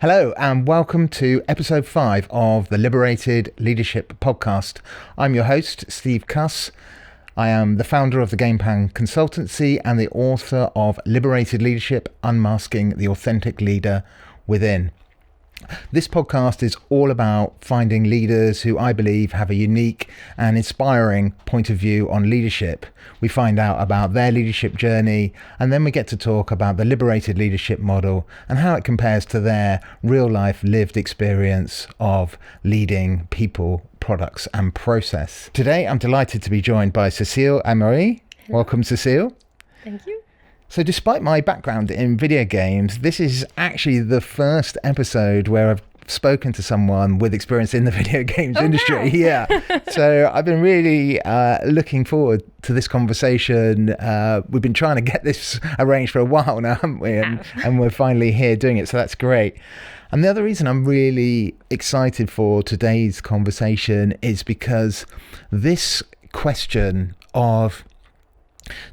Hello and welcome to episode 5 of the Liberated Leadership Podcast. I'm your host, Steve Cuss. I am the founder of the Game Plan Consultancy and the author of Liberated Leadership, Unmasking the Authentic Leader Within. This podcast is all about finding leaders who I believe have a unique and inspiring point of view on leadership. We find out about their leadership journey, and then we get to talk about the liberated leadership model and how it compares to their real life lived experience of leading people, products and process. Today I'm delighted to be joined by Cecile Hemery. Welcome, Cecile. Thank you. So despite my background in video games, this is actually the first episode where I've spoken to someone with experience in the video games industry. Nice. Yeah. So I've been really looking forward to this conversation. We've been trying to get this arranged for a while now, haven't we? And we're finally here doing it. So that's great. And the other reason I'm really excited for today's conversation is because this question of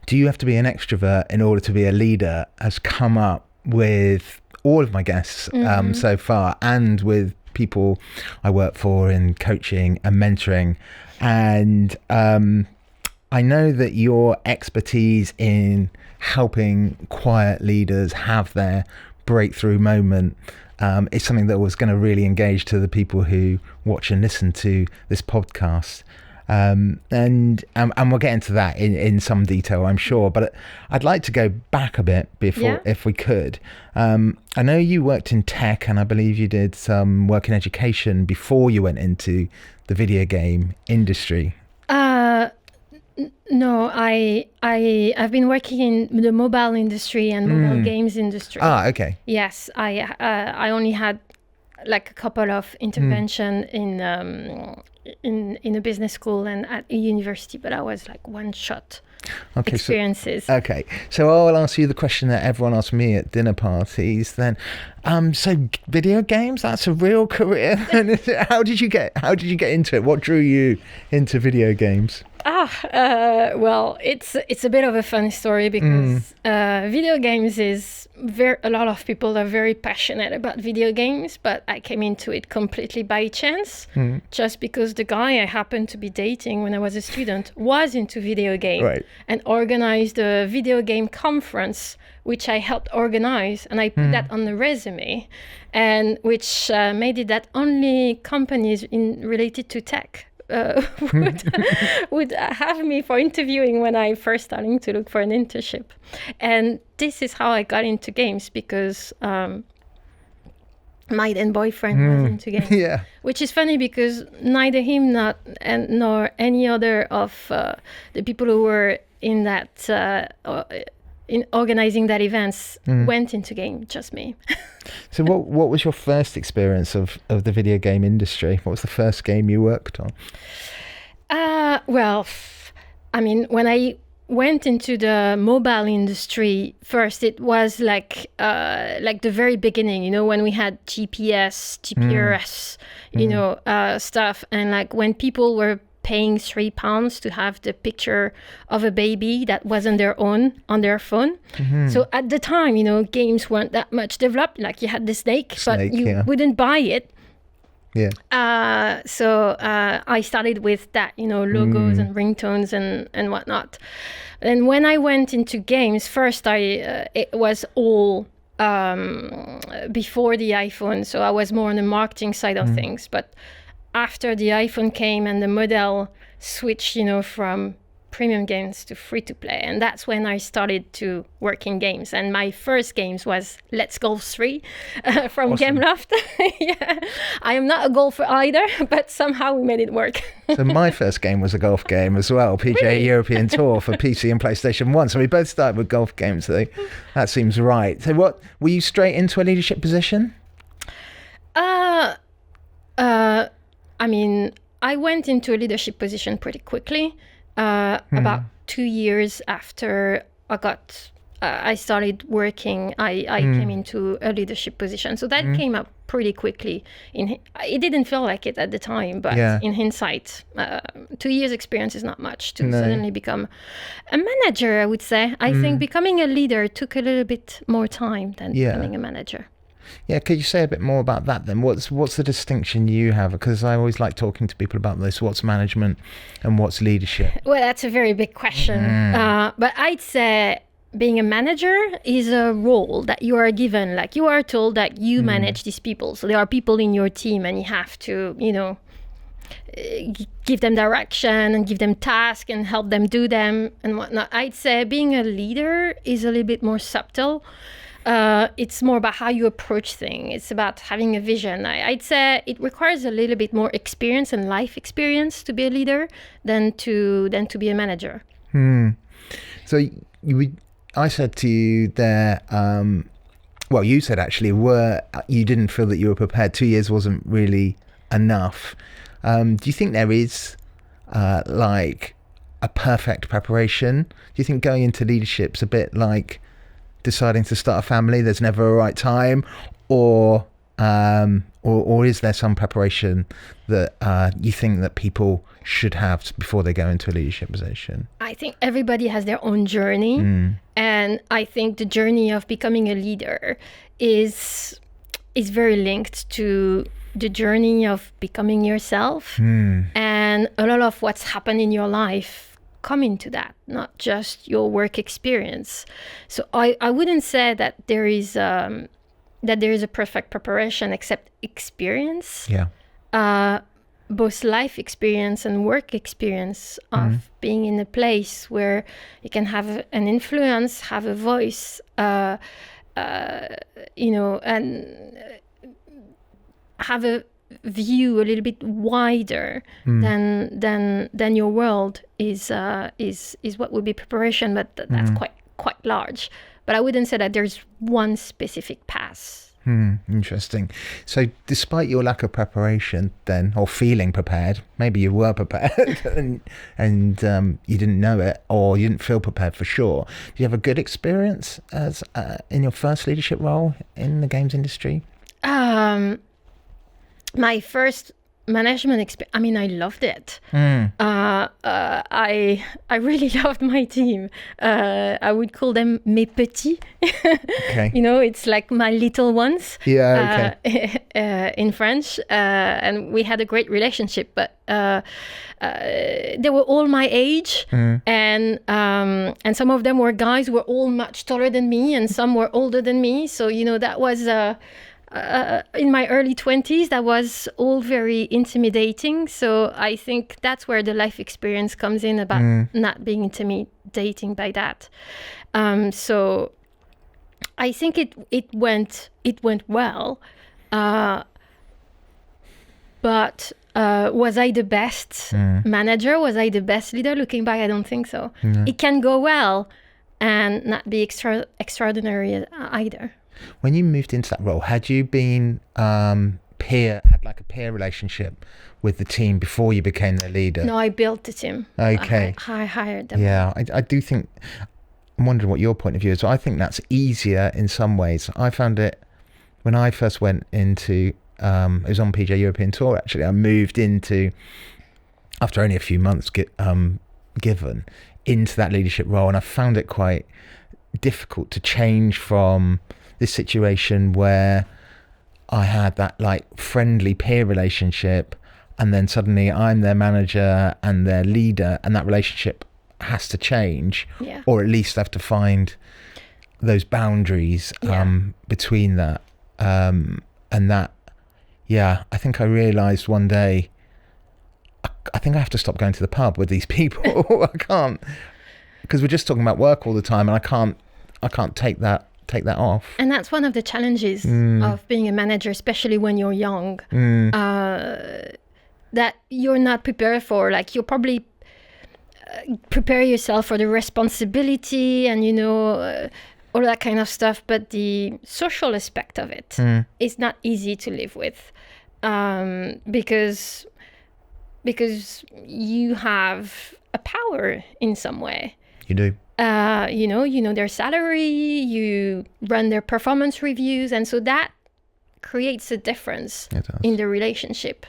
do you have to be an extrovert in order to be a leader has come up with all of my guests so far, and with people I work for in coaching and mentoring. And I know that your expertise in helping quiet leaders have their breakthrough moment is something that was going to really engage to the people who watch and listen to this podcast. And we'll get into that in some detail, I'm sure. But I'd like to go back a bit before, if we could. I know you worked in tech, and I believe you did some work in education before you went into the video game industry. No, I've been working in the mobile industry and mobile games industry. Ah, okay. Yes, I only had like a couple of intervention in a business school and at a university, but I was like one-shot experiences. So I'll ask you the question that everyone asks me at dinner parties then. So video games, that's a real career. How did you get into it? What drew you into video games? Well, it's a bit of a fun story because video games is a lot of people are very passionate about video games, but I came into it completely by chance, just because the guy I happened to be dating when I was a student was into video game and organized a video game conference, which I helped organize, and I put that on the resume, and which made it that only companies related to tech would have me for interviewing when I first starting to look for an internship. And this is how I got into games, because my then boyfriend was into games. Which is funny because neither him nor any other of the people who were in that in organizing that events went into game, just me. So what was your first experience of the video game industry? What was the first game you worked on? Well, I mean, when I went into the mobile industry first, it was like the very beginning, you know, when we had GPS, TPRS, stuff, and like when people were paying £3 to have the picture of a baby that wasn't their own on their phone. So at the time, you know, games weren't that much developed. Like you had the snake, but you wouldn't buy it. So I started with that, you know, logos and ringtones and whatnot. And when I went into games, first it was all before the iPhone. So I was more on the marketing side of things. But after the iPhone came and the model switched, you know, from premium games to free-to-play, and that's when I started to work in games. And my first games was Let's Golf 3 from Gameloft. I am not a golfer either, but somehow we made it work. So my first game was a golf game as well, PGA European Tour for PC and PlayStation 1. So we both started with golf games. So that seems right. So what, were you straight into a leadership position? I mean, I went into a leadership position pretty quickly. About 2 years after I started working, I came into a leadership position. So that came up pretty quickly. It didn't feel like it at the time, but in hindsight, 2 years experience is not much to suddenly become a manager, I would say. I think becoming a leader took a little bit more time than becoming a manager. Yeah, could you say a bit more about that then? What's the distinction you have? Because I always like talking to people about this. What's management and what's leadership? Well, that's a very big question. But I'd say being a manager is a role that you are given. Like, you are told that you manage these people. So there are people in your team and you have to, give them direction and give them tasks and help them do them and whatnot. I'd say being a leader is a little bit more subtle. It's more about how you approach things. It's about having a vision. I'd say it requires a little bit more experience and life experience to be a leader than to be a manager. So I said to you there, you said actually, you didn't feel that you were prepared. 2 years wasn't really enough. Do you think there is like a perfect preparation? Do you think going into leadership's a bit like deciding to start a family? There's never a right time, or is there some preparation that you think that people should have before they go into a leadership position? I think everybody has their own journey, and I think the journey of becoming a leader is very linked to the journey of becoming yourself, and a lot of what's happened in your life come into that, not just your work experience. So I wouldn't say that there is a perfect preparation except experience. Both life experience and work experience of being in a place where you can have an influence, have a voice, and have a view a little bit wider than your world is what would be preparation, but that's quite large. But I wouldn't say that there's one specific path. Interesting. So despite your lack of preparation then, or feeling prepared, maybe you were prepared and you didn't know it, or you didn't feel prepared for sure. Do you have a good experience as in your first leadership role in the games industry? My first management experience, I loved it. I really loved my team. I would call them mes petits. Okay. It's like my little ones. Yeah, okay. In French. And we had a great relationship, but they were all my age. And some of them were guys who were all much taller than me, and some were older than me. So, that was... in my early 20s, that was all very intimidating. So I think that's where the life experience comes in, about not being intimidating by that. So I think it went well. But was I the best manager? Was I the best leader? Looking back, I don't think so. It can go well and not be extraordinary either. When you moved into that role, had you been had like a peer relationship with the team before you became the leader? No, I built the team. Okay. I hired them. Yeah, I do think, I'm wondering what your point of view is. I think that's easier in some ways. I found it when I first went into, it was on PJ European Tour actually, I moved into, after only a few months given, into that leadership role, and I found it quite difficult to change from this situation where I had that like friendly peer relationship, and then suddenly I'm their manager and their leader, and that relationship has to change, or at least have to find those boundaries between that. And that, I think I realised one day, I think I have to stop going to the pub with these people. I can't, because we're just talking about work all the time, and I can't take that off. And that's one of the challenges of being a manager, especially when you're young, that you're not prepared for. Like, you'll probably prepare yourself for the responsibility and, all that kind of stuff. But the social aspect of it is not easy to live with, because you have a power in some way. You do. You know their salary, you run their performance reviews, and so that creates a difference in the relationship.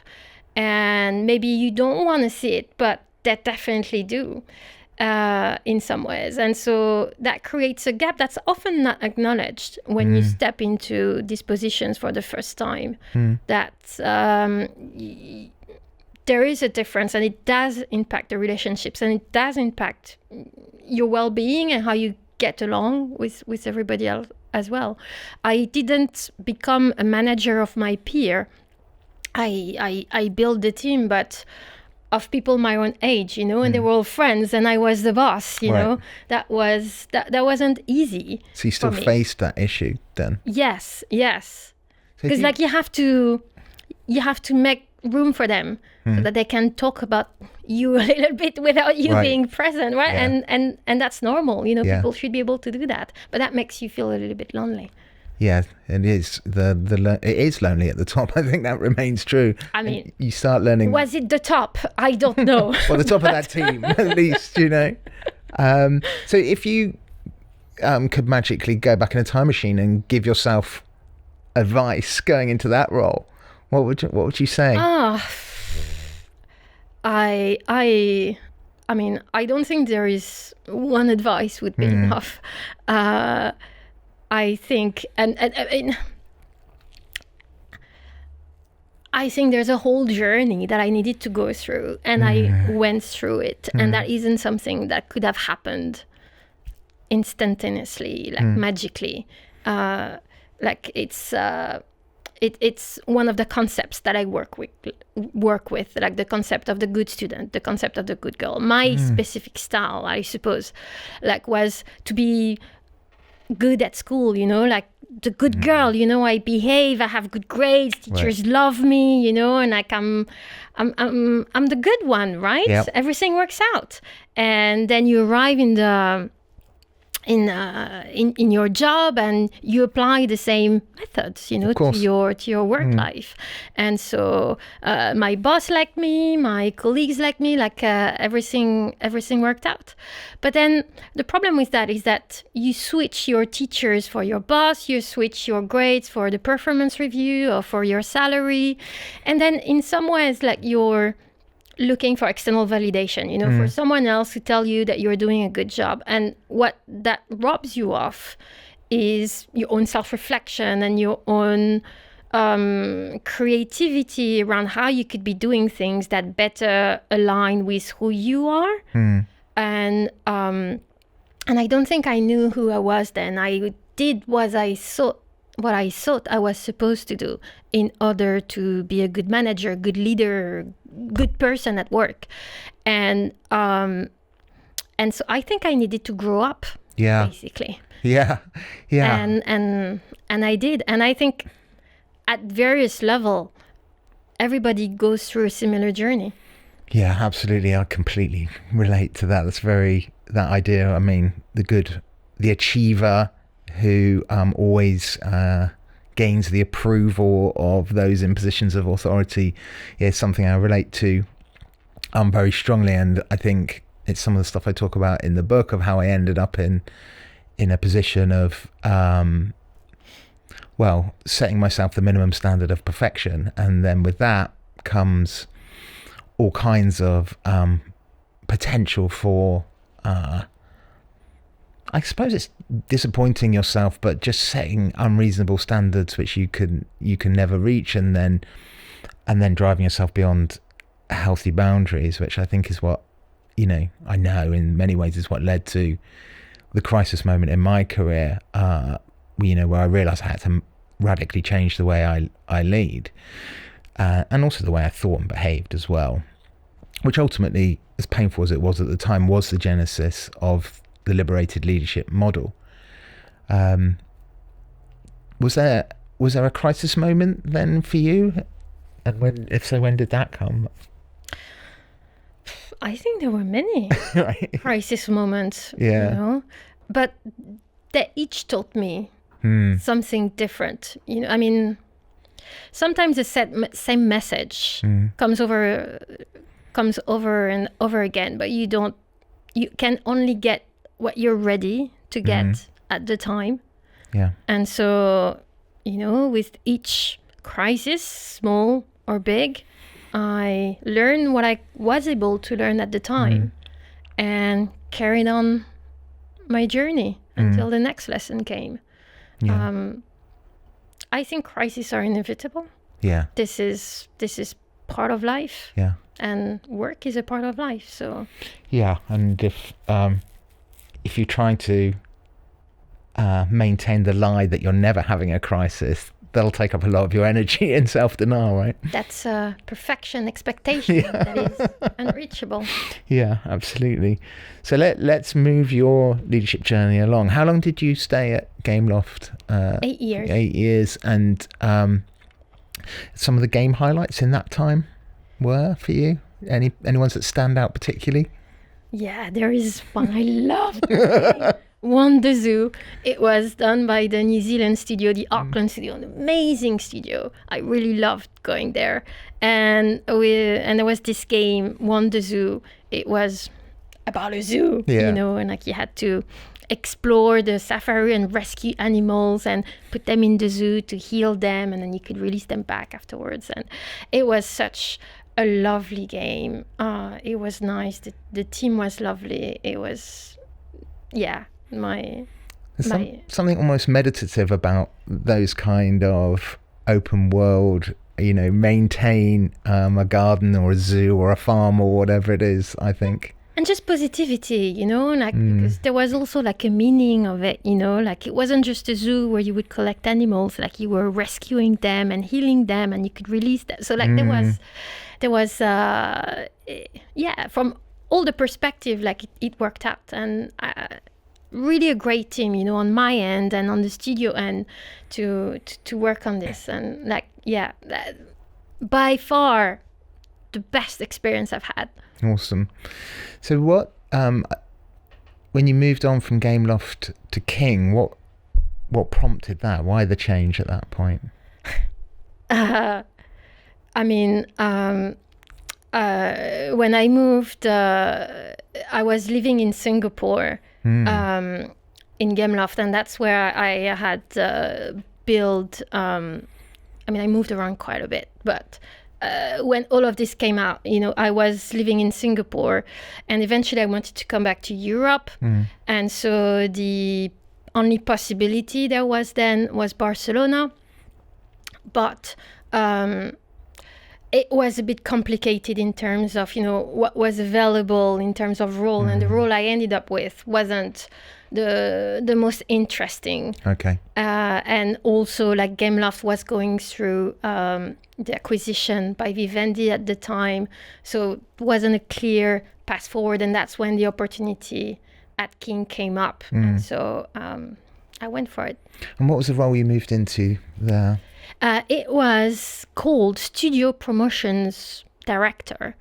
And maybe you don't want to see it, but that definitely do. in some ways. And so that creates a gap that's often not acknowledged when you step into these positions for the first time. That there is a difference, and it does impact the relationships, and it does impact your well-being and how you get along with everybody else as well. I didn't become a manager of my peer. I built the team, but of people my own age, and they were all friends, and I was the boss, you know. That wasn't easy. So you still faced that issue then? Yes. Because you have to make room for them so that they can talk about you a little bit without you being present, right? Yeah. And that's normal, people should be able to do that. But that makes you feel a little bit lonely. Yeah, it is. It is lonely at the top. I think that remains true. I mean, you start learning. Was it the top? I don't know. Well, the top of that team, at least, So if you could magically go back in a time machine and give yourself advice going into that role, what would you say? I mean, I don't think there is one advice would be enough. I think, and I think there's a whole journey that I needed to go through, and I went through it, and that isn't something that could have happened instantaneously, like magically. Like it's one of the concepts that I work with, like the concept of the good student, the concept of the good girl. My specific style, I suppose, like was to be good at school, like the good girl, I behave, I have good grades, teachers love me, and like I'm the good one, right? Yep. Everything works out. And then you arrive in your job, and you apply the same methods, to your work life. And so my boss liked me, my colleagues liked me, like everything worked out. But then the problem with that is that you switch your teachers for your boss, you switch your grades for the performance review or for your salary, and then in some ways, like you're looking for external validation, for someone else to tell you that you're doing a good job. And what that robs you of is your own self-reflection and your own creativity around how you could be doing things that better align with who you are. And I don't think I knew who I was then. I did what I thought I was supposed to do in order to be a good manager, good leader, good person at work. And so I think I needed to grow up, basically. Yeah. And I did. And I think at various level, everybody goes through a similar journey. Yeah, absolutely. I completely relate to that. That idea. I mean, the achiever who always gains the approval of those in positions of authority is something I relate to very strongly. And I think it's some of the stuff I talk about in the book of how I ended up in a position of, setting myself the minimum standard of perfection. And then with that comes all kinds of potential for I suppose it's disappointing yourself, but just setting unreasonable standards which you can never reach, and then driving yourself beyond healthy boundaries, which I think is what I know in many ways is what led to the crisis moment in my career, where I realised I had to radically change the way I lead, and also the way I thought and behaved as well, which ultimately, as painful as it was at the time, was the genesis of the liberated leadership model. Was there a crisis moment then for you? And if so, when did that come? I think there were many crisis moments, but they each taught me something different. I mean, sometimes the same message comes over and over again, but you can only get what you're ready to get at the time. Yeah. And so, with each crisis, small or big, I learned what I was able to learn at the time and carried on my journey until the next lesson came. Yeah. I think crises are inevitable. Yeah. This is part of life. Yeah. And work is a part of life. So yeah, and if you're trying to maintain the lie that you're never having a crisis, that'll take up a lot of your energy and self-denial, right? That's a perfection expectation that is unreachable. Yeah, absolutely. So let's move your leadership journey along. How long did you stay at Gameloft? 8 years. 8 years, and some of the game highlights in that time were for you? Any ones that stand out particularly? Yeah, there is one I loved. Wonder Zoo. It was done by the New Zealand studio, the Auckland studio, an amazing studio. I really loved going there. And there was this game, Wonder Zoo. It was about a zoo, you know, and like you had to explore the safari and rescue animals and put them in the zoo to heal them, and then you could release them back afterwards. And it was such a lovely game. It was nice. The team was lovely. It was, something almost meditative about those kind of open world, you know, maintain a garden or a zoo or a farm or whatever it is, I think. And just positivity, you know, like because there was also like a meaning of it, you know, like it wasn't just a zoo where you would collect animals, like you were rescuing them and healing them and you could release them. So like there was from all the perspective, like it worked out. And really a great team, you know, on my end and on the studio end to work on this. And like, by far the best experience I've had. Awesome. So what, when you moved on from Gameloft to King, what prompted that? Why the change at that point? I mean, when I moved, I was living in Singapore in Gameloft, and that's where I had built. I mean, I moved around quite a bit, but when all of this came out, you know, I was living in Singapore, and eventually I wanted to come back to Europe, and so the only possibility there was then was Barcelona, but it was a bit complicated in terms of, you know, what was available in terms of role, and the role I ended up with wasn't the most interesting. Okay. And also, like, Gameloft was going through the acquisition by Vivendi at the time, so it wasn't a clear path forward, and that's when the opportunity at King came up, and so I went for it. And what was the role you moved into there? It was called Studio Promotions Director,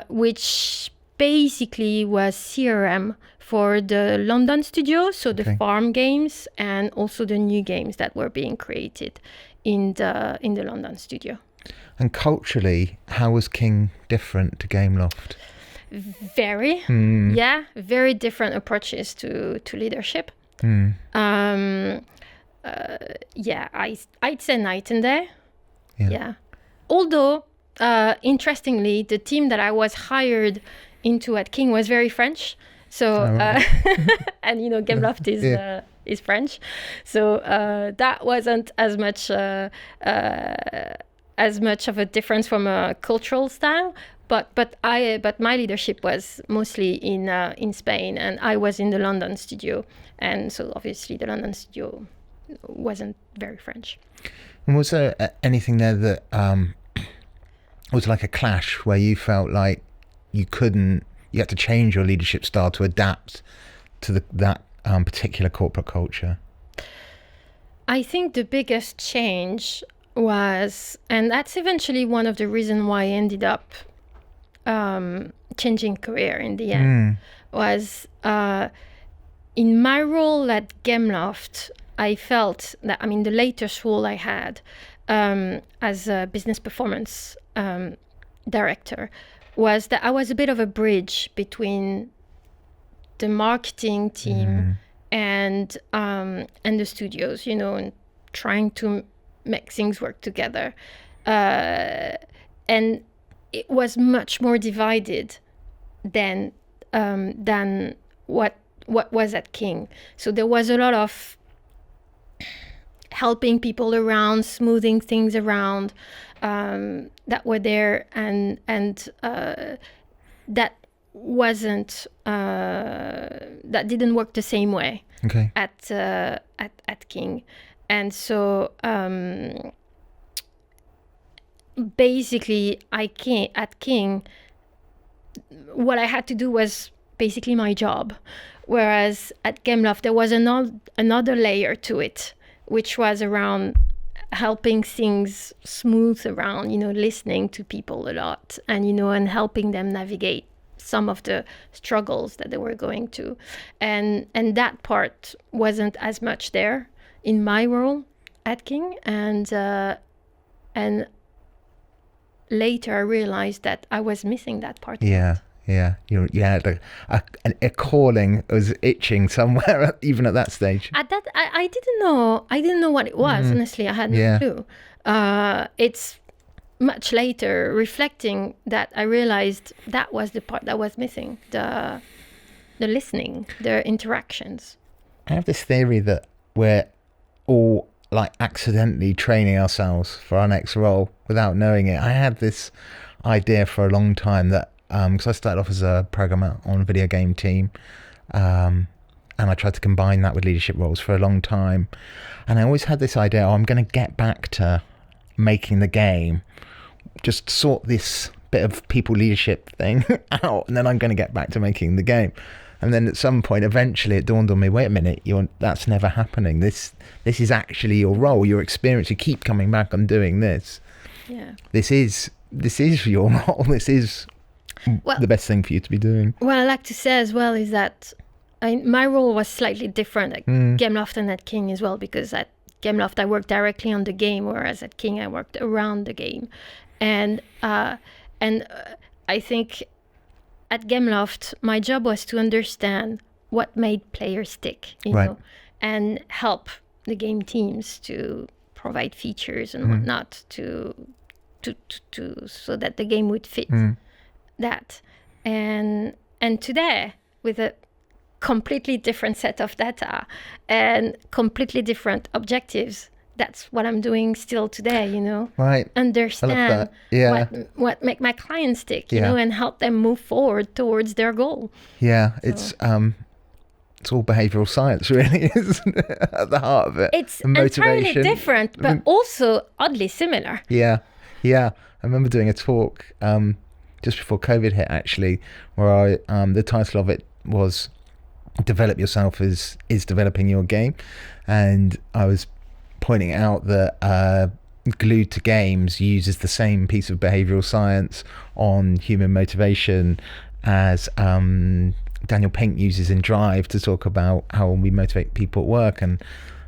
which basically was CRM for the London studio, so the farm games and also the new games that were being created in the London studio. And culturally, how was King different to Gameloft? Very different approaches to leadership. I'd say night and day. Yeah. Although, interestingly, the team that I was hired into at King was very French. So, and you know, Gameloft is French. So that wasn't as much of a difference from a cultural style. But my leadership was mostly in Spain, and I was in the London studio, and so obviously the London studio wasn't very French. And was there anything there that was like a clash where you felt like you had to change your leadership style to adapt to that particular corporate culture? I think the biggest change was, and that's eventually one of the reasons why I ended up changing career in the end, was in my role at Gameloft, I felt that, I mean, the latest role I had as a business performance director was that I was a bit of a bridge between the marketing team and the studios, you know, and trying to make things work together. And it was much more divided than than what was at King. So there was a lot of helping people around, smoothing things around, that were there, and that wasn't that didn't work the same way at King. And so basically at King, what I had to do was basically my job, whereas at Gameloft there was another layer to it, which was around helping things smooth around, listening to people a lot, and and helping them navigate some of the struggles that they were going to, and that part wasn't as much there in my role at King, and later I realized that I was missing that part. Yeah. You had a calling was itching somewhere, even at that stage. At that, I didn't know what it was. Honestly, I had no clue. It's much later, reflecting, that I realized that was the part that was missing: the listening, the interactions. I have this theory that we're all like accidentally training ourselves for our next role without knowing it. I had this idea for a long time that. Because I started off as a programmer on a video game team, and I tried to combine that with leadership roles for a long time, and I always had this idea, I'm going to get back to making the game, just sort this bit of people leadership thing out, and then I'm going to get back to making the game. And then at some point, eventually, it dawned on me, wait a minute, that's never happening. This is actually your role, your experience. You keep coming back on doing this. Yeah. This is your role. This is the best thing for you to be doing. What I like to say as well is that my role was slightly different at Gameloft and at King as well, because at Gameloft I worked directly on the game, whereas at King I worked around the game, and I think at Gameloft my job was to understand what made players tick, you know, and help the game teams to provide features and whatnot to so that the game would fit that. And today, with a completely different set of data and completely different objectives, that's what I'm doing still today, you know. Right. Understand what make my clients tick, you know, and help them move forward towards their goal. Yeah, so. It's all behavioural science, really, isn't it? At the heart of it. It's entirely different, but also oddly similar. Yeah. I remember doing a talk just before COVID hit, actually, where the title of it was "Develop Yourself is Developing Your Game," and I was pointing out that Glued to Games uses the same piece of behavioural science on human motivation as Daniel Pink uses in Drive to talk about how we motivate people at work. And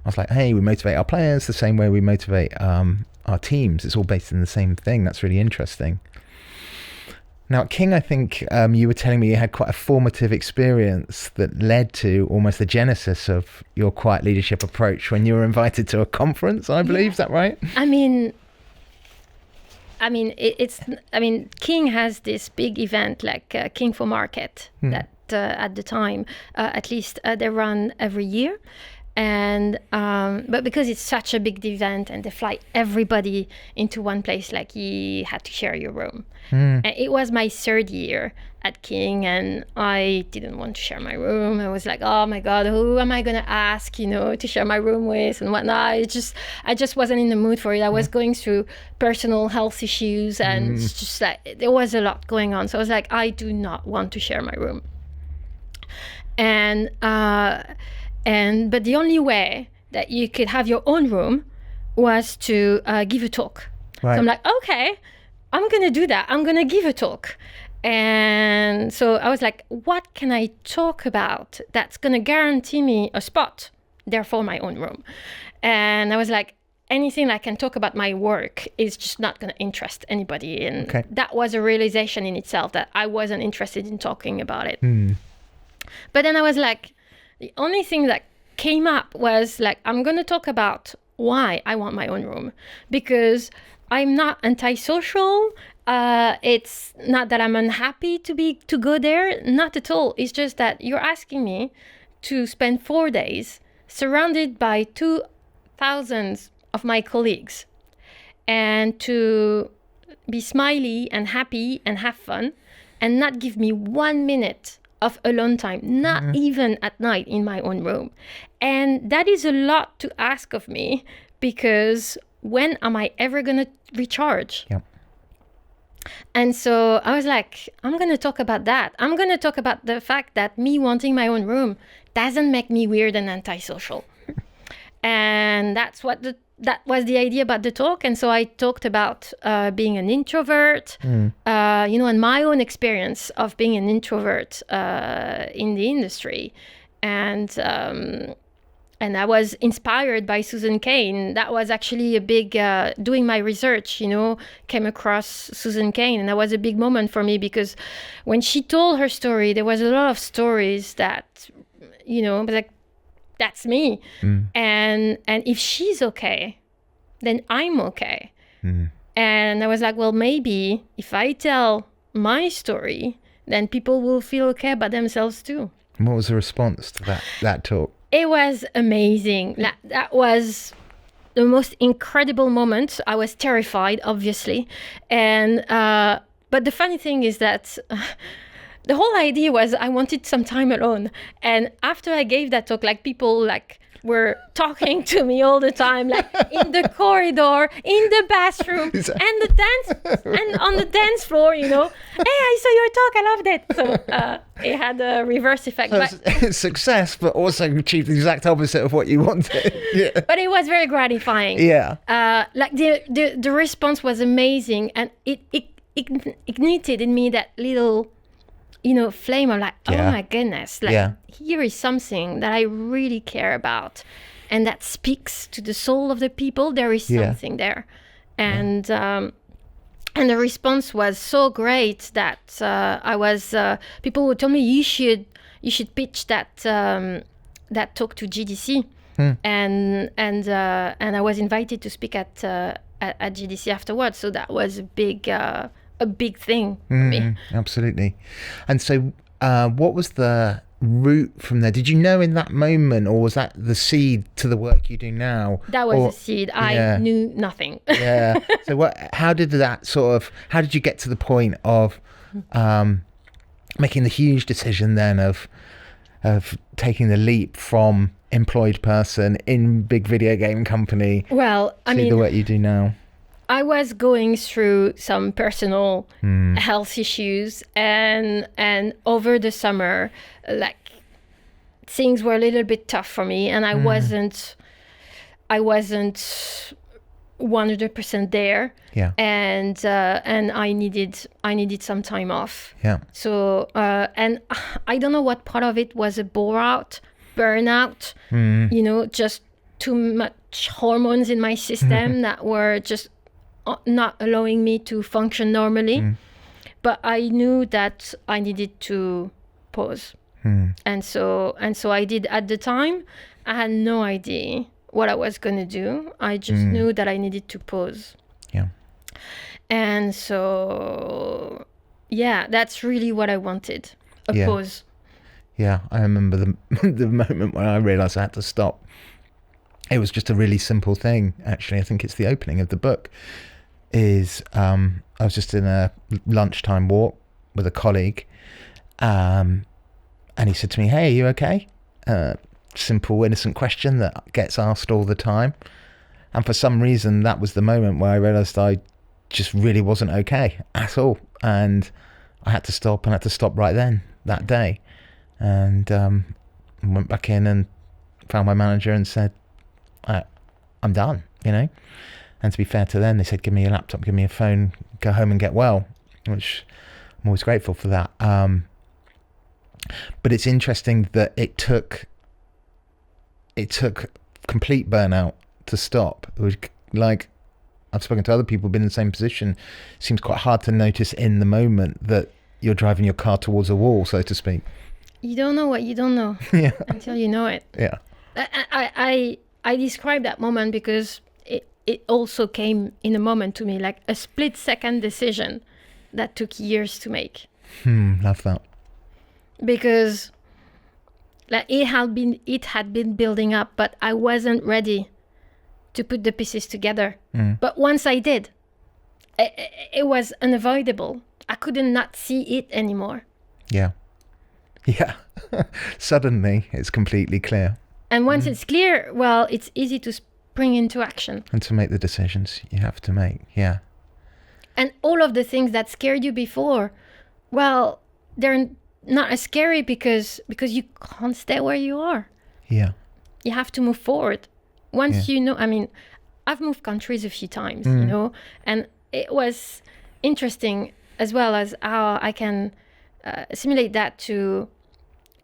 I was like, hey, we motivate our players the same way we motivate our teams. It's all based in the same thing. That's really interesting. Now, at King, I think you were telling me you had quite a formative experience that led to almost the genesis of your quiet leadership approach when you were invited to a conference, I believe. Is that right? I mean, King has this big event like King for Market that at the time, at least they run every year. And but because it's such a big event and they fly everybody into one place, like you had to share your room. And it was my third year at King, and I didn't want to share my room. I was like, oh my God, who am I gonna ask, you know, to share my room with and whatnot. I just wasn't in the mood for it. I was going through personal health issues, and it's just like there was a lot going on. So I was like, I do not want to share my room. But the only way that you could have your own room was to give a talk. Right. So I'm like, okay, I'm going to do that. I'm going to give a talk. And so I was like, what can I talk about that's going to guarantee me a spot, therefore my own room? And I was like, anything I can talk about my work is just not going to interest anybody. And that was a realization in itself that I wasn't interested in talking about it. But then I was like, the only thing that came up was like, I'm going to talk about why I want my own room, because I'm not antisocial It's not that I'm unhappy to go there, not at all. It's just that you're asking me to spend 4 days surrounded by 2,000 of my colleagues and to be smiley and happy and have fun and not give me 1 minute of alone time, not even at night in my own room. And that is a lot to ask of me, because when am I ever going to recharge? Yep. And so I was like, I'm going to talk about that. I'm going to talk about the fact that me wanting my own room doesn't make me weird and antisocial. And that was the idea about the talk. And so I talked about being an introvert, and my own experience of being an introvert in the industry. And I was inspired by Susan Cain. That was actually a big, doing my research, came across Susan Cain. And that was a big moment for me, because when she told her story, there was a lot of stories that, like, that's me. And if she's okay, then I'm okay. And I was like, well, maybe if I tell my story, then people will feel okay about themselves too. And what was the response to that talk? It was amazing. That was the most incredible moment. I was terrified, obviously. And but the funny thing is that the whole idea was I wanted some time alone. And after I gave that talk, like, people were talking to me all the time, like in the corridor, in the bathroom, and on the dance floor, Hey, I saw your talk, I loved it. So it had a reverse effect. So success, but also achieved the exact opposite of what you wanted. Yeah. But it was very gratifying. Yeah. Like the response was amazing, and it ignited in me that little flame of like, oh my goodness, like here is something that I really care about, and that speaks to the soul of the people. There is something there. And the response was so great that people would tell me, you should pitch that talk to GDC. And I was invited to speak at GDC afterwards. So that was a big thing for me. Absolutely. And so what was the route from there? Did you know in that moment, or was that the seed to the work you do now? That was the seed. I knew nothing. Yeah. So how did you get to the point of making the huge decision then of taking the leap from employed person in big video game company to the work you do now? I was going through some personal health issues, and over the summer, like, things were a little bit tough for me, and I wasn't 100% there. Yeah. And I needed some time off. Yeah. So and I don't know what part of it was a burnout, just too much hormones in my system that were just not allowing me to function normally. But I knew that I needed to pause. And so I did. At the time, I had no idea what I was going to do. I just knew that I needed to pause. Yeah. And so, that's really what I wanted, a pause. Yeah, I remember the moment when I realised I had to stop. It was just a really simple thing, actually. I think it's the opening of the book. I was just in a lunchtime walk with a colleague, and he said to me, "Hey, are you okay?" Simple, innocent question that gets asked all the time. And for some reason, that was the moment where I realised I just really wasn't okay at all. And I had to stop, and I had to stop right then, that day. And went back in and found my manager and said, I'm done, And to be fair to them, they said, give me your laptop, give me your phone, go home and get well, which I'm always grateful for that. But it's interesting that it took complete burnout to stop. It was like, I've spoken to other people who've been in the same position. It seems quite hard to notice in the moment that you're driving your car towards a wall, so to speak. You don't know what you don't know until you know it. Yeah. I describe that moment because it also came in a moment to me, like a split-second decision that took years to make. Love that. Because like it had been building up, but I wasn't ready to put the pieces together. But once I did, it was unavoidable. I couldn't not see it anymore. Yeah. Suddenly it's completely clear. And once it's clear, well, it's easy to spring into action. And to make the decisions you have to make. Yeah. And all of the things that scared you before, well, they're not as scary because you can't stay where you are. Yeah. You have to move forward. Once you know, I mean, I've moved countries a few times, you know, and it was interesting as well as how I can simulate that to,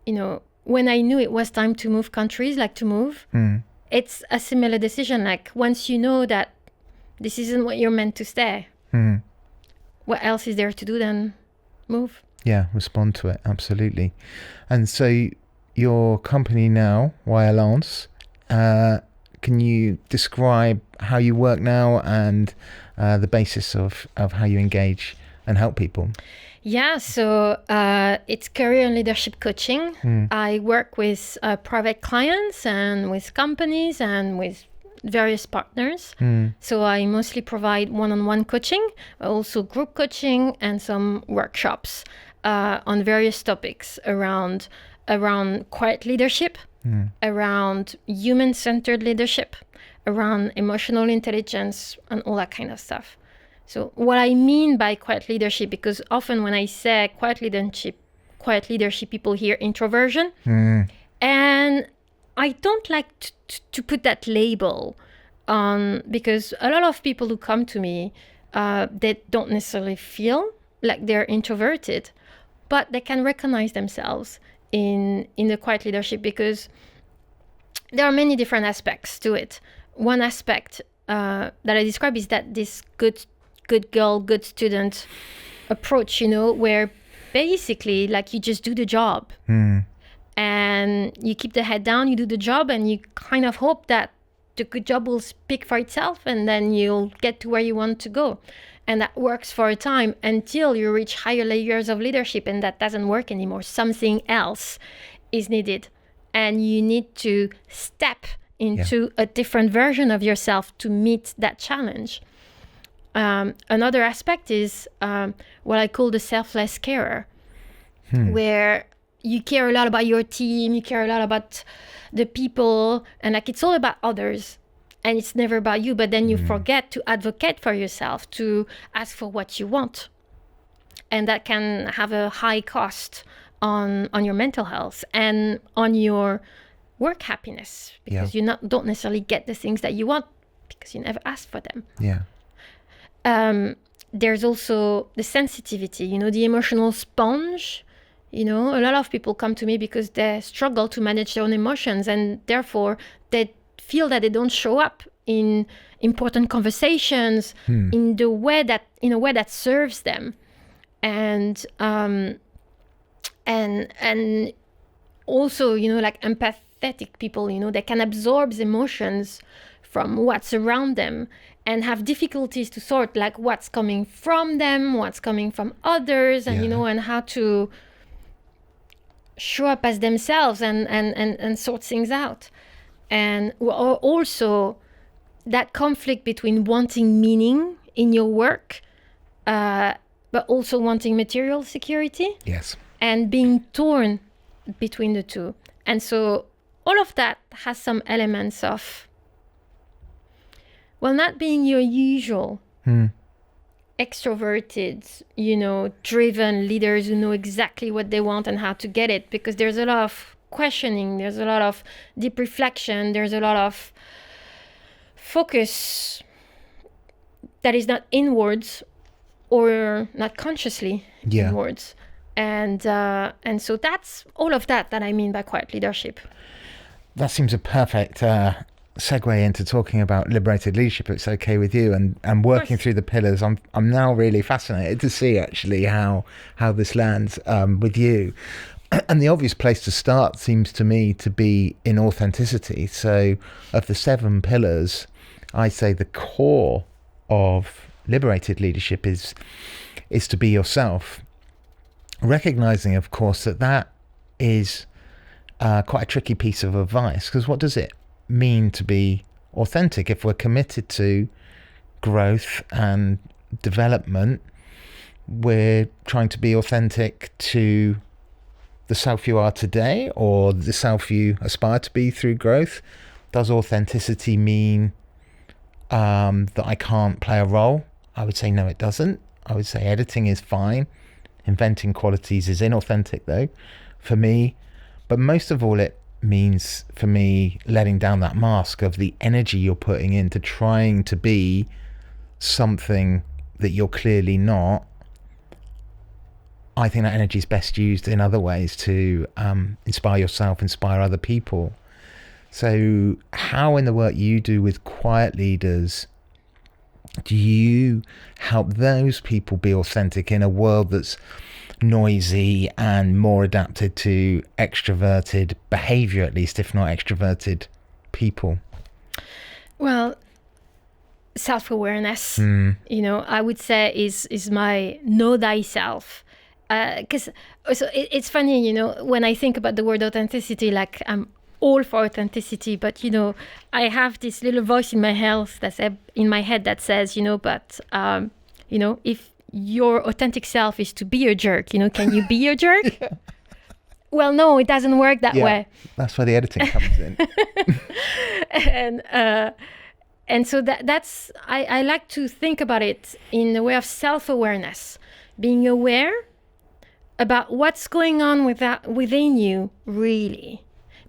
you know, when I knew it was time to move countries, like to move, it's a similar decision. Like once you know that this isn't what you're meant to stay, what else is there to do than move? Yeah, respond to it. Absolutely. And so your company now, Walayance, can you describe how you work now and the basis of how you engage and help people? Yeah, so it's career and leadership coaching. I work with private clients and with companies and with various partners. So I mostly provide one-on-one coaching, but also group coaching and some workshops on various topics around quiet leadership, around human-centered leadership, around emotional intelligence, and all that kind of stuff. So what I mean by quiet leadership, because often when I say quiet leadership, people hear introversion. And I don't like to put that label on, because a lot of people who come to me, they don't necessarily feel like they're introverted, but they can recognize themselves in the quiet leadership because there are many different aspects to it. One aspect that I describe is that this good girl, good student approach, you know, where basically like you just do the job and you keep the head down, you do the job, and you kind of hope that the good job will speak for itself and then you'll get to where you want to go. And that works for a time until you reach higher layers of leadership, and that doesn't work anymore. Something else is needed, and you need to step into a different version of yourself to meet that challenge. Another aspect is what I call the selfless carer, where you care a lot about your team, you care a lot about the people, and like it's all about others. And it's never about you, but then you forget to advocate for yourself, to ask for what you want. And that can have a high cost on your mental health and on your work happiness, because you don't necessarily get the things that you want because you never asked for them. There's also the sensitivity, you know, the emotional sponge. You know, a lot of people come to me because they struggle to manage their own emotions, and therefore they feel that they don't show up in important conversations in a way that serves them, and also, you know, like empathetic people, you know, they can absorb emotions from what's around them and have difficulties to sort like what's coming from them, what's coming from others, and you know, and how to show up as themselves and sort things out. And also that conflict between wanting meaning in your work, but also wanting material security. And being torn between the two. And so all of that has some elements of, well, not being your usual extroverted, you know, driven leaders who know exactly what they want and how to get it, because there's a lot of questioning, there's a lot of deep reflection, there's a lot of focus that is not inwards or not consciously inwards. And so that's all of that I mean by quiet leadership. That seems a perfect segue into talking about liberated leadership, if it's okay with you, and working through the pillars. I'm now really fascinated to see actually how this lands with you. And the obvious place to start seems to me to be in authenticity. So of the 7 pillars, I say the core of liberated leadership is to be yourself. Recognizing, of course, that is quite a tricky piece of advice, because what does it mean to be authentic? If we're committed to growth and development, we're trying to be authentic to the self you are today or the self you aspire to be through growth. Does authenticity mean that I can't play a role? I would say no, it doesn't. I would say editing is fine. Inventing qualities is inauthentic, though, for me. But most of all, it means, for me, letting down that mask of the energy you're putting into trying to be something that you're clearly not. I think that energy is best used in other ways to inspire yourself, inspire other people. So how in the work you do with quiet leaders do you help those people be authentic in a world that's noisy and more adapted to extroverted behavior, at least, if not extroverted people? Well, self-awareness, I would say is my know thyself. Because it's funny, when I think about the word authenticity, like I'm all for authenticity, but I have this little voice in my head that says, if your authentic self is to be a jerk, can you be a jerk? Yeah. Well, no, it doesn't work that way. That's where the editing comes in. And so that's I like to think about it in the way of self-awareness, being aware about what's going on within you, really.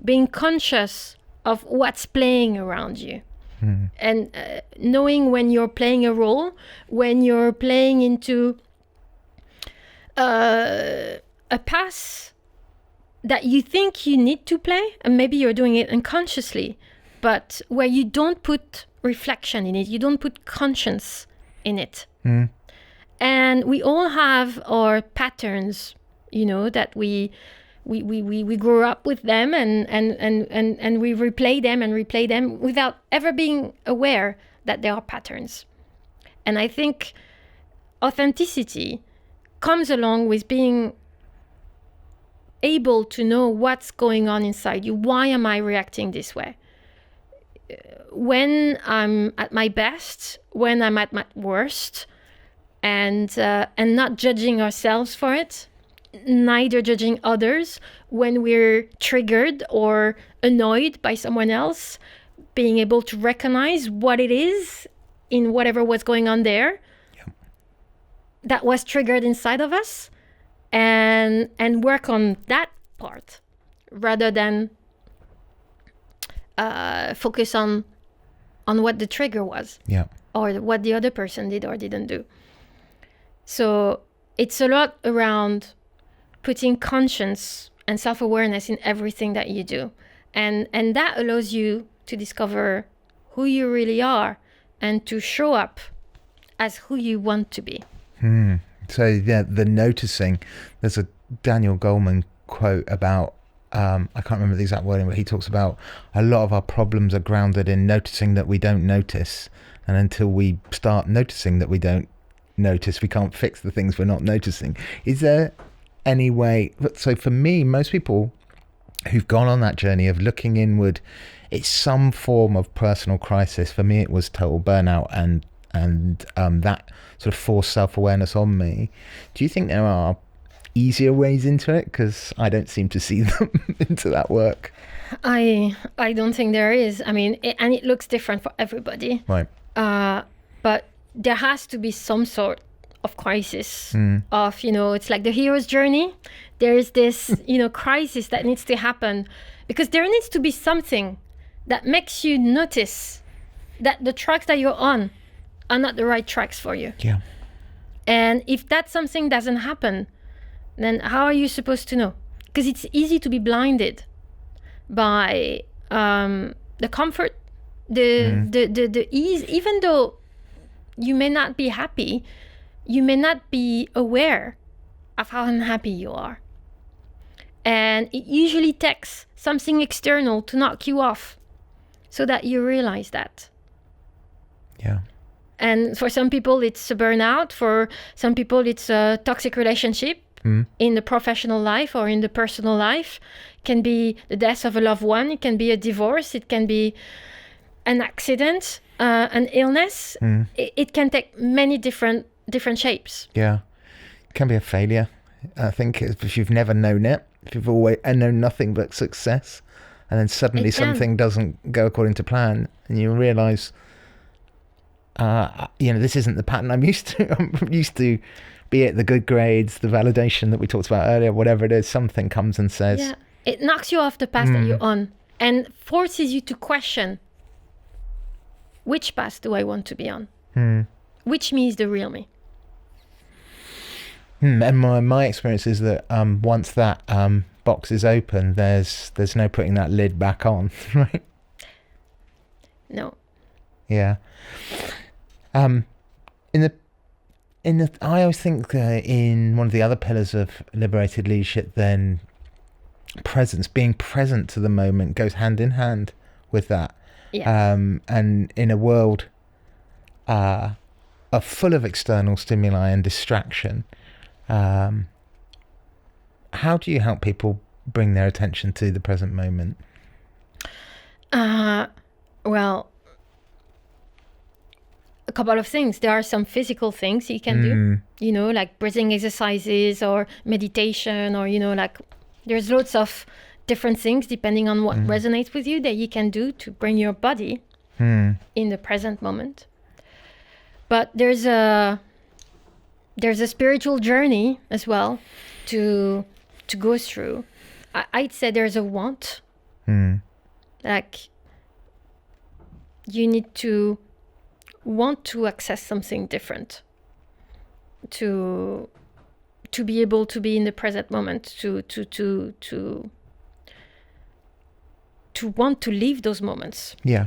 Being conscious of what's playing around you. And knowing when you're playing a role, when you're playing into a path that you think you need to play, and maybe you're doing it unconsciously, but where you don't put reflection in it, you don't put conscience in it. And we all have our patterns, that we grew up with them and we replay them without ever being aware that there are patterns. And I think authenticity comes along with being able to know what's going on inside you. Why am I reacting this way? When I'm at my best, when I'm at my worst, and not judging ourselves for it, neither judging others when we're triggered or annoyed by someone else, being able to recognize what it is in whatever was going on there that was triggered inside of us, and work on that part rather than focus on what the trigger was or what the other person did or didn't do. So it's a lot around putting conscience and self-awareness in everything that you do. And that allows you to discover who you really are and to show up as who you want to be. So the noticing, there's a Daniel Goleman quote about, I can't remember the exact wording, but he talks about a lot of our problems are grounded in noticing that we don't notice. And until we start noticing that we don't notice, we can't fix the things we're not noticing. Is there any way? So for me, most people who've gone on that journey of looking inward, it's some form of personal crisis. For me, it was total burnout and that sort of forced self-awareness on me. Do you think there are easier ways into it? Because I don't seem to see them into that work. I don't think there is. I mean, it looks different for everybody. Right. But there has to be some sort of crisis of, it's like the hero's journey. There is this, crisis that needs to happen because there needs to be something that makes you notice that the tracks that you're on are not the right tracks for you. Yeah. And if that something doesn't happen, then how are you supposed to know? Because it's easy to be blinded by the comfort, the ease. Even though you may not be happy, you may not be aware of how unhappy you are. And it usually takes something external to knock you off so that you realize that. Yeah. And for some people, it's a burnout. For some people, it's a toxic relationship in the professional life or in the personal life. It can be the death of a loved one. It can be a divorce. It can be an accident, an illness. It can take many different shapes. Yeah. It can be a failure. I think if you've never known it, if you've always known nothing but success, and then suddenly something doesn't go according to plan, and you realise, this isn't the pattern I'm used to. I'm used to, be it the good grades, the validation that we talked about earlier, whatever it is, something comes and says... Yeah, it knocks you off the path that you're on and forces you to question, which path do I want to be on? Which me is the real me? And my experience is that once that box is open, there's no putting that lid back on, right? No. Yeah. I always think in one of the other pillars of liberated leadership, then presence, being present to the moment, goes hand in hand with that. Yeah. And in a world full of external stimuli and distraction, how do you help people bring their attention to the present moment? Well, a couple of things. There are some physical things you can do, like breathing exercises or meditation, or, there's lots of different things depending on what resonates with you that you can do to bring your body in the present moment. But there's a spiritual journey as well to go through. I'd say there's a want. Like, you need to want to access something different, to be able to be in the present moment, to want to live those moments. Yeah.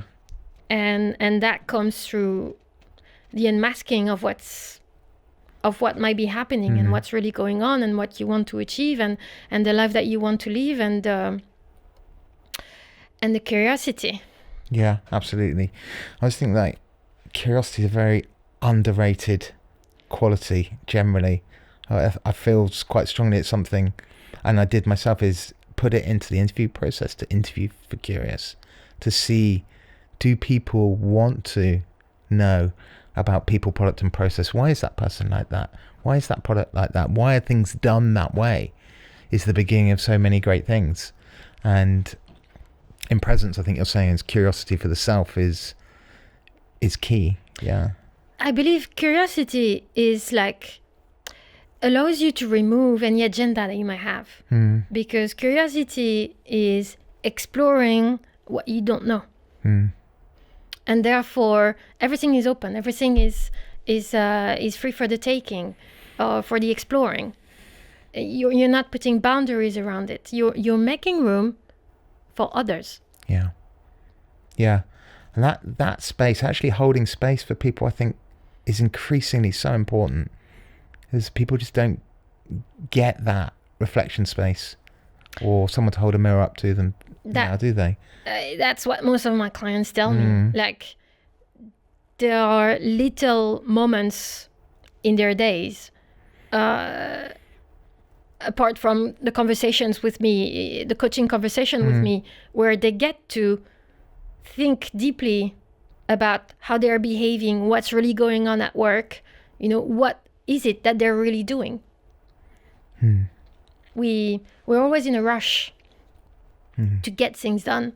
And that comes through the unmasking of what might be happening and what's really going on and what you want to achieve and the life that you want to live and the curiosity. Yeah, absolutely. I was thinking that curiosity is a very underrated quality generally. I feel quite strongly it's something, and I did myself, is put it into the interview process, to interview for curious, to see, do people want to know about people, product and process? Why is that person like that? Why is that product like that? Why are things done that way? Is the beginning of so many great things. And in presence, I think you're saying is curiosity for the self is key. Yeah. I believe curiosity is allows you to remove any agenda that you might have. Because curiosity is exploring what you don't know. And therefore everything is open. Everything is free for the taking, for the exploring. You're not putting boundaries around it. You're making room for others. Yeah. Yeah. And that space, actually holding space for people, I think is increasingly so important, because people just don't get that reflection space or someone to hold a mirror up to them now, do they? That's what most of my clients tell me. There are little moments in their days, apart from the conversations with me, the coaching conversation with me, where they get to think deeply about how they're behaving, what's really going on at work, what is it that they're really doing. We're always in a rush to get things done.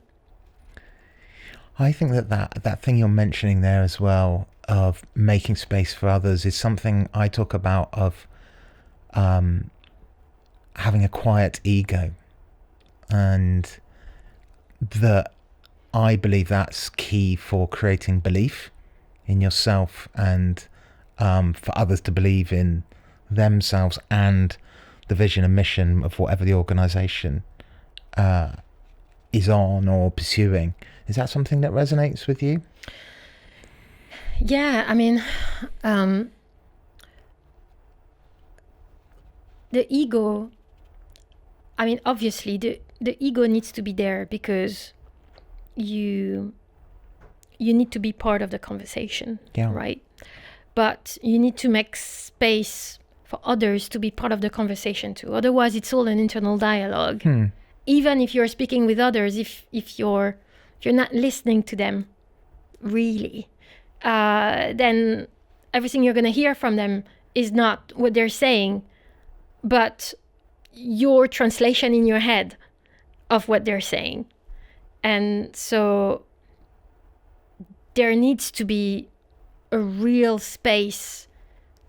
I think that thing you're mentioning there as well, of making space for others, is something I talk about, of having a quiet ego, and that I believe that's key for creating belief in yourself and for others to believe in themselves and the vision and mission of whatever the organisation is on or pursuing. Is that something that resonates with you? Yeah, I mean, the ego, obviously the ego needs to be there, because you you need to be part of the conversation, Yeah. right? But you need to make space for others to be part of the conversation too. Otherwise, it's all an internal dialogue. Even if you're speaking with others, if you're not listening to them, really, then everything you're going to hear from them is not what they're saying, but your translation in your head of what they're saying. And so there needs to be a real space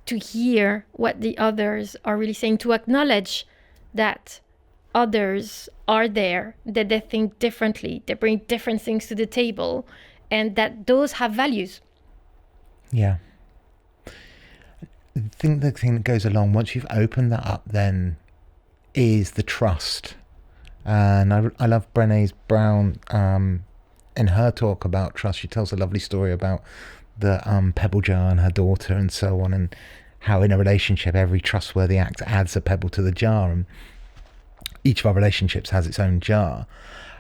to hear what the others are really saying, to acknowledge that others are there, that they think differently, they bring different things to the table, and that those have values. Yeah. I think the thing that goes along, once you've opened that up, then is the trust. And I love Brené Brown in her talk about trust. She tells a lovely story about the pebble jar and her daughter and so on, and how in a relationship every trustworthy act adds a pebble to the jar, and each of our relationships has its own jar.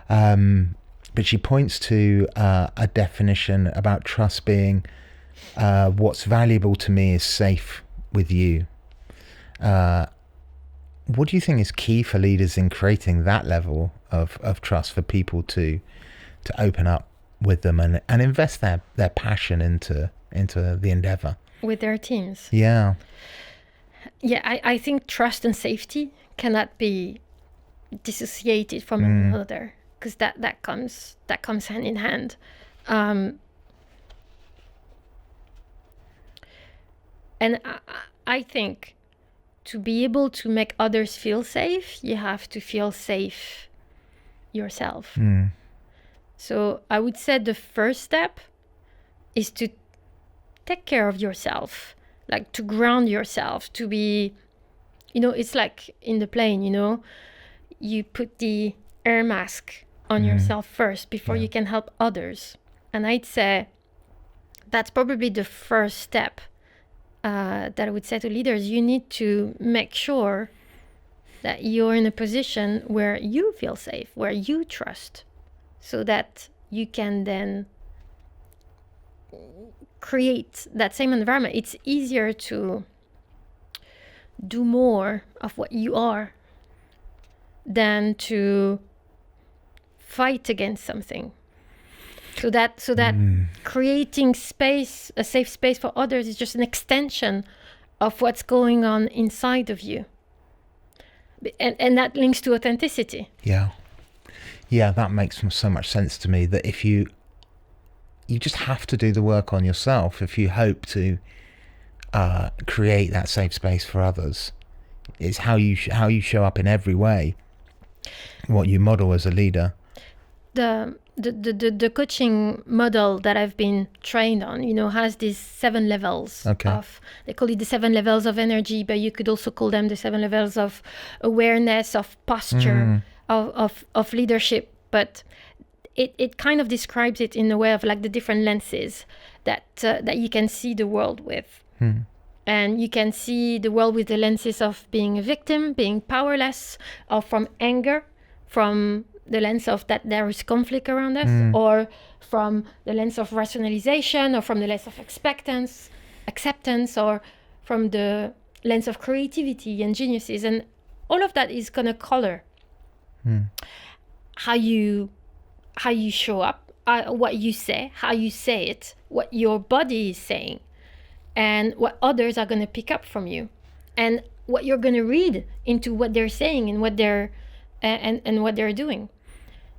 But she points to a definition about trust being what's valuable to me is safe with you. What do you think is key for leaders in creating that level of trust for people to open up with them and invest their passion into the endeavor? With their teams. Yeah. Yeah, I think trust and safety cannot be dissociated from one another, because that comes hand in hand. And I think to be able to make others feel safe, you have to feel safe yourself. So I would say the first step is to take care of yourself, like to ground yourself, to be, it's like in the plane, you put the air mask on yourself first before you can help others. And I'd say that's probably the first step that I would say to leaders. You need to make sure that you're in a position where you feel safe, where you trust, so that you can then create that same environment. It's easier to do more of what you are than to fight against something. So that creating space, a safe space for others, is just an extension of what's going on inside of you. And that links to authenticity. Yeah, that makes so much sense to me, that if you just have to do the work on yourself if you hope to create that safe space for others. It's how you show up in every way, what you model as a leader. The coaching model that I've been trained on, has these 7 levels of, they call it the 7 levels of energy, but you could also call them the 7 levels of awareness, of posture, of leadership. But it kind of describes it in a way of like the different lenses that you can see the world with. And you can see the world with the lenses of being a victim, being powerless, or from anger, from the lens of that there is conflict around us, or from the lens of rationalization, or from the lens of acceptance, or from the lens of creativity and geniuses. And all of that is going to color how you show up, what you say, how you say it, what your body is saying, and what others are going to pick up from you, and what you're going to read into what they're saying and what they're and what they're doing.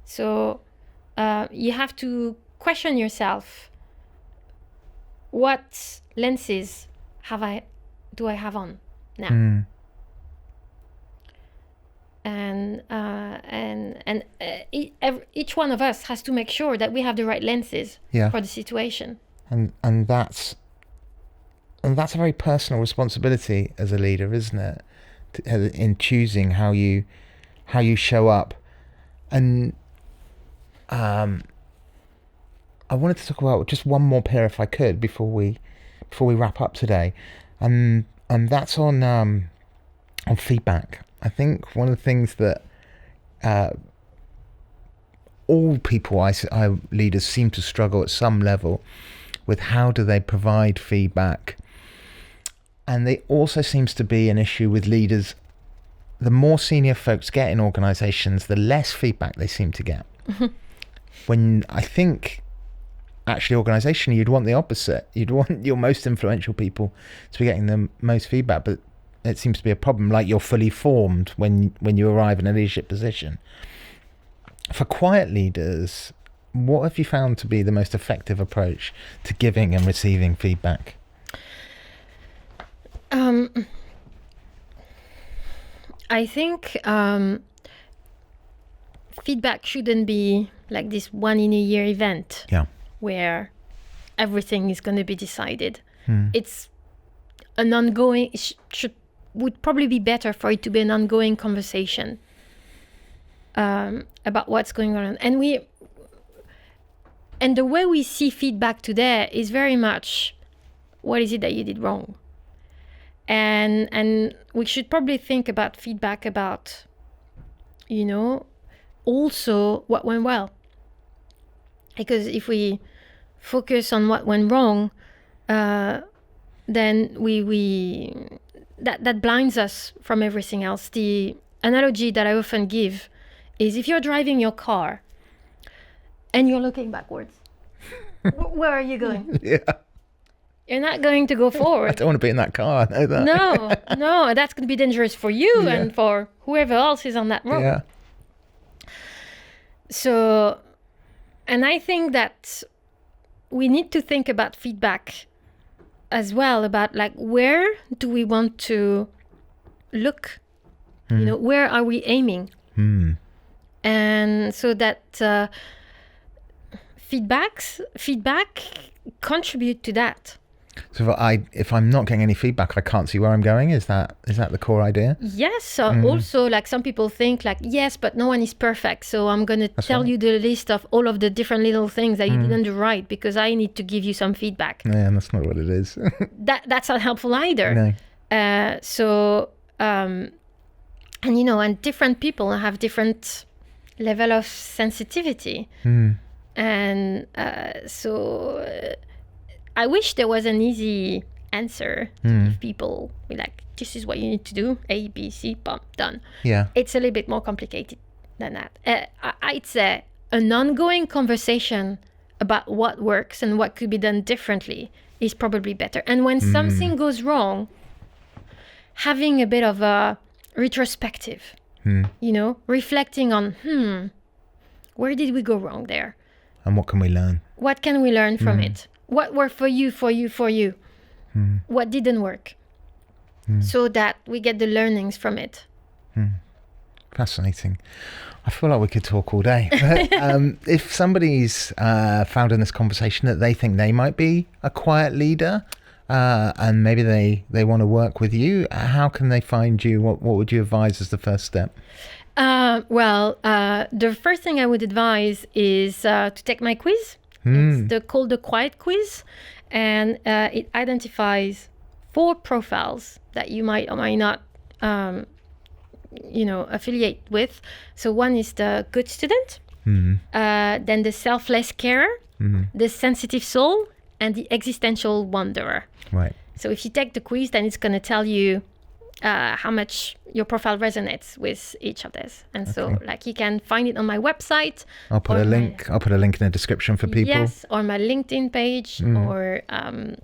So you have to question yourself: what lenses do I have on now? And each one of us has to make sure that we have the right lenses for the situation. And that's a very personal responsibility as a leader, isn't it? In choosing how you show up. And I wanted to talk about just one more pair, if I could, before we wrap up today, and that's on feedback. I think one of the things that all people, leaders seem to struggle at some level with how do they provide feedback. And there also seems to be an issue with leaders. The more senior folks get in organizations, the less feedback they seem to get. When I think actually organizationally, you'd want the opposite. You'd want your most influential people to be getting the most feedback, but it seems to be a problem, like you're fully formed when you arrive in a leadership position. For quiet leaders, what have you found to be the most effective approach to giving and receiving feedback? I think feedback shouldn't be like this one in a year event where everything is going to be decided. It's an ongoing, would probably be better for it to be an ongoing conversation about what's going on. And the way we see feedback today is very much, what is it that you did wrong? And we should probably think about feedback about, also what went well. Because if we focus on what went wrong, then that blinds us from everything else. The analogy that I often give is if you're driving your car and you're looking backwards, where are you going? Yeah. You're not going to go forward. I don't want to be in that car. I know that. No, that's going to be dangerous for you and for whoever else is on that road. Yeah. So, and I think that we need to think about feedback as well, about like, where do we want to look? Where are we aiming? And so that feedback contribute to that. So if I'm not getting any feedback, I can't see where I'm going. Is that the core idea? Yes. So also, like, some people think like, yes, but no one is perfect. So I'm going to tell you the list of all of the different little things that you didn't do right because I need to give you some feedback. Yeah, that's not what it is. That's not helpful either. No. And different people have different level of sensitivity. And I wish there was an easy answer to give people, like, this is what you need to do, A, B, C, boom, done. Yeah. It's a little bit more complicated than that. I'd say an ongoing conversation about what works and what could be done differently is probably better. And when something goes wrong, having a bit of a retrospective, reflecting on, where did we go wrong there? And what can we learn? What can we learn from it? What worked for you? What didn't work? So that we get the learnings from it. Fascinating. I feel like we could talk all day. But, if somebody's found in this conversation that they think they might be a quiet leader, and maybe they want to work with you, how can they find you? What would you advise as the first step? The first thing I would advise is to take my quiz. It's called the Quiet Quiz, and it identifies 4 profiles that you might or might not, affiliate with. So one is the good student, then the selfless carer, the sensitive soul, and the existential wanderer. Right. So if you take the quiz, then it's going to tell you how much your profile resonates with each of these. And so, like, you can find it on my website. I'll put a link in the description for people. Yes, or my LinkedIn page, or on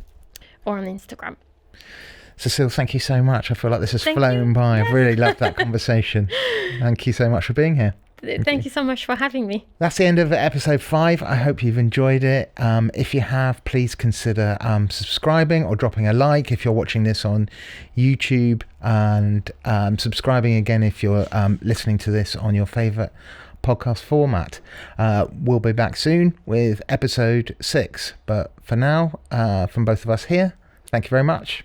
Instagram. Cecile, thank you so much. I feel like this has flown by. I've really loved that conversation. Thank you so much for being here. Thank you so much for having me. That's the end of episode 5. I hope you've enjoyed it. If you have, please consider subscribing or dropping a like if you're watching this on YouTube, and subscribing again if you're listening to this on your favourite podcast format. We'll be back soon with episode 6. But for now, from both of us here, thank you very much.